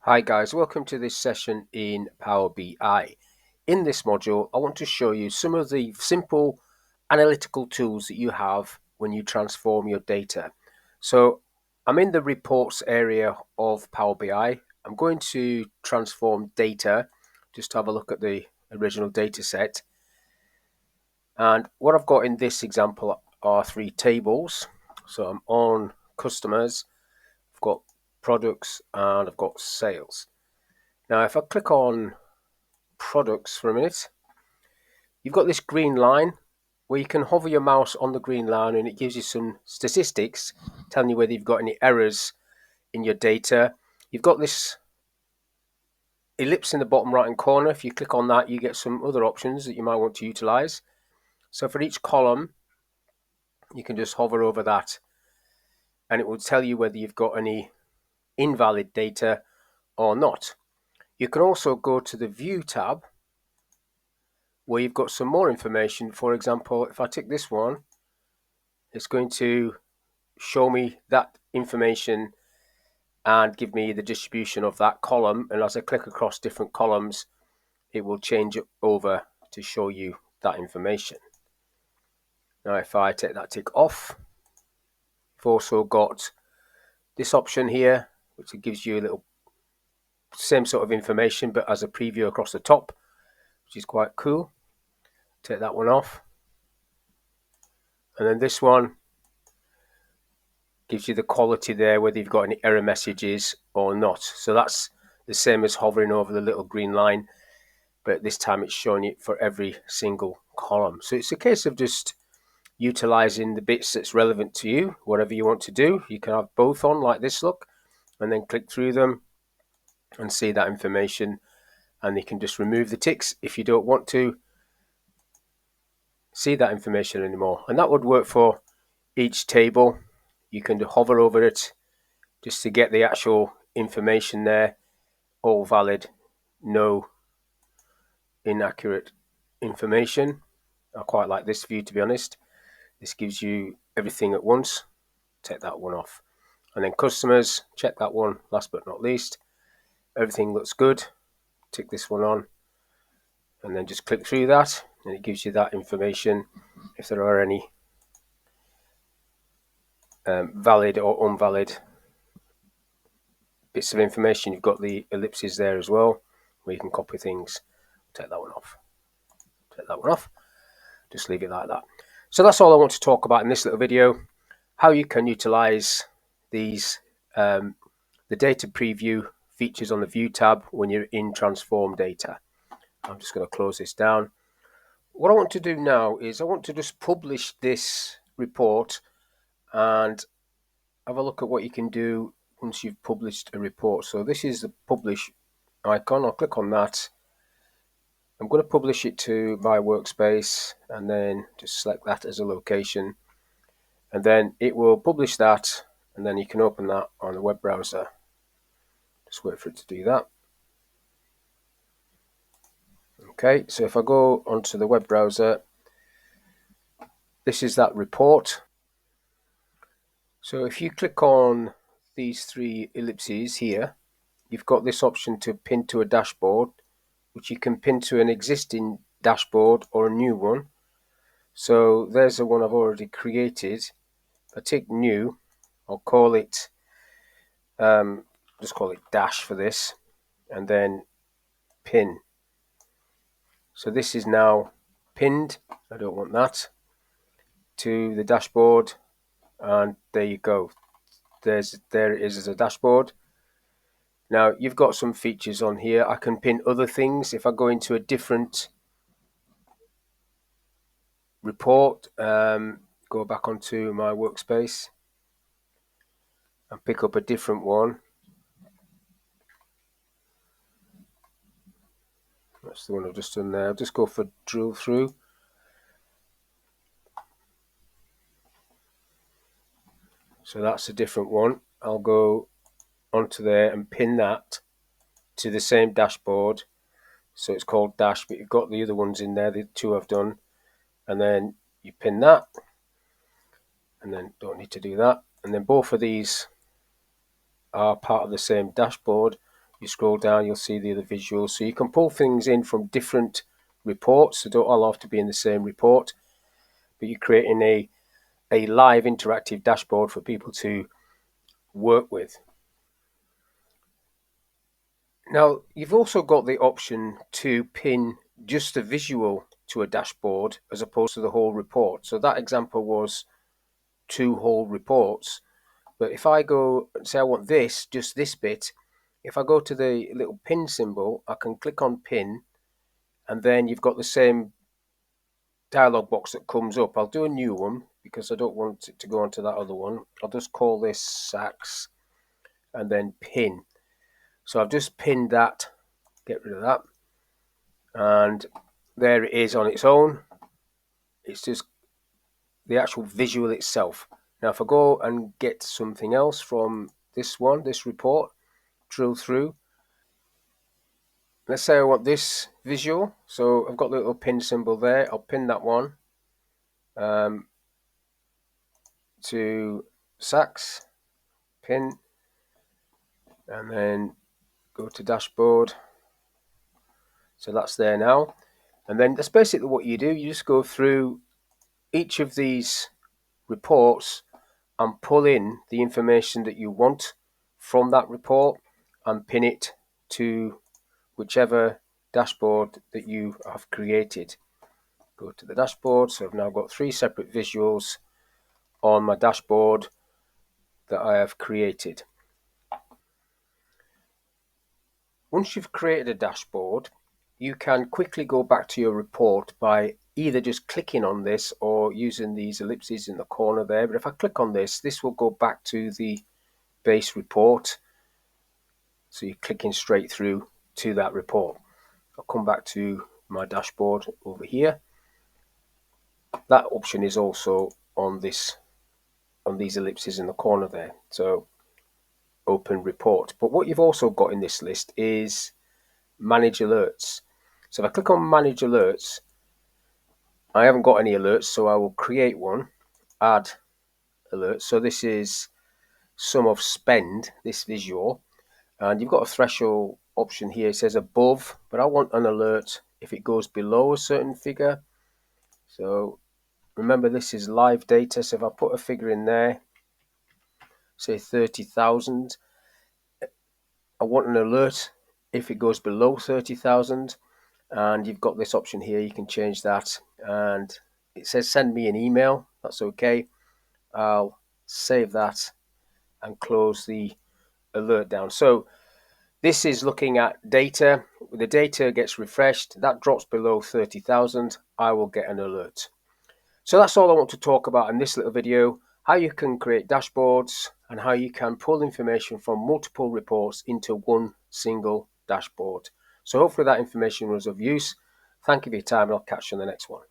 Hi guys, welcome to this session in Power BI. In this module, I want to show you some of the simple analytical tools that you have when you transform your data. So I'm in the reports area of Power BI. I'm going to transform data just to have a look at the original data set. And what I've got in this example are three tables. So I'm on customers, I've got products, and I've got sales. Now, if I click on products for a minute, you've got this green line where you can hover your mouse on the green line and it gives you some statistics telling you whether you've got any errors in your data. You've got this ellipse in the bottom right hand corner. If you click on that, you get some other options that you might want to utilize. So for each column, you can just hover over that and it will tell you whether you've got any invalid data or not. You can also go to the View tab where you've got some more information. For example, if I tick this one, it's going to show me that information and give me the distribution of that column. And as I click across different columns, it will change it over to show you that information. Now, if I take that tick off, you've also got this option here, which gives you a little same sort of information, but as a preview across the top, which is quite cool. Take that one off. And then this one gives you the quality there, whether you've got any error messages or not. So that's the same as hovering over the little green line, but this time it's showing it for every single column. So it's a case of just utilizing the bits that's relevant to you, whatever you want to do. You can have both on like this, look, and then click through them and see that information. And you can just remove the ticks if you don't want to see that information anymore. And that would work for each table. You can hover over it just to get the actual information there, all valid, no inaccurate information. I quite like this view, to be honest. This gives you everything at once. Take that one off. And then customers, check that one last but not least. Everything looks good. Tick this one on and then just click through that and it gives you that information if there are any valid or invalid bits of information. You've got the ellipses there as well where you can copy things. Take that one off. Take that one off. Just leave it like that. So that's all I want to talk about in this little video, how you can utilize these the data preview features on the View tab when you're in Transform Data. I'm just going to close this down. What I want to do now is I want to just publish this report and have a look at what you can do once you've published a report. So this is the publish icon. I'll click on that. I'm going to publish it to my workspace and then just select that as a location. And then it will publish that and then you can open that on the web browser. Just wait for it to do that. Okay, so if I go onto the web browser, this is that report. So if you click on these three ellipses here, you've got this option to pin to a dashboard, which you can pin to an existing dashboard or a new one. So there's the one I've already created. If I tick new, I'll call it, just call it dash for this, and then pin. So this is now pinned. I don't want that to the dashboard, and there you go. There it is as a dashboard. Now you've got some features on here. I can pin other things. If I go into a different report, go back onto my workspace and pick up a different one. That's the one I've just done there. I'll just go for drill through. So that's a different one. I'll go onto there and pin that to the same dashboard. So it's called dash, but you've got the other ones in there, the two I've done. And then you pin that, and then don't need to do that. And then both of these are part of the same dashboard. You scroll down, you'll see the other visuals. So you can pull things in from different reports. So don't all have to be in the same report, but you're creating a live interactive dashboard for people to work with. Now, you've also got the option to pin just a visual to a dashboard as opposed to the whole report. So that example was 2 whole reports. But if I go and say I want this, just this bit, if I go to the little pin symbol, I can click on pin, and then you've got the same dialog box that comes up. I'll do a new one because I don't want it to go onto that other one. I'll just call this SACS and then pin. So I've just pinned that, get rid of that, and there it is on its own. It's just the actual visual itself. Now if I go and get something else from this one, this report, drill through, let's say I want this visual, so I've got the little pin symbol there. I'll pin that one to SACS, pin, and then go to dashboard. So that's there now. And then that's basically what you do. You just go through each of these reports and pull in the information that you want from that report and pin it to whichever dashboard that you have created. Go to the dashboard. So I've now got 3 separate visuals on my dashboard that I have created. Once you've created a dashboard, you can quickly go back to your report by either just clicking on this or using these ellipses in the corner there. But if I click on this, this will go back to the base report. So you're clicking straight through to that report. I'll come back to my dashboard over here. That option is also on these ellipses in the corner there. So open report. But what you've also got in this list is manage alerts. So if I click on manage alerts, I haven't got any alerts, so I will create one, add alerts. So this is sum of spend, this visual, and you've got a threshold option here. It says above, but I want an alert if it goes below a certain figure. So remember, this is live data. So if I put a figure in there, say 30,000, I want an alert if it goes below 30,000. And you've got this option here. You can change that, and it says send me an email. That's okay. I'll save that and close the alert down. So this is looking at data. The data gets refreshed, that drops below 30,000, I will get an alert. So that's all I want to talk about in this little video: how you can create dashboards and how you can pull information from multiple reports into one single dashboard. So hopefully that information was of use. Thank you for your time, and I'll catch you in the next one.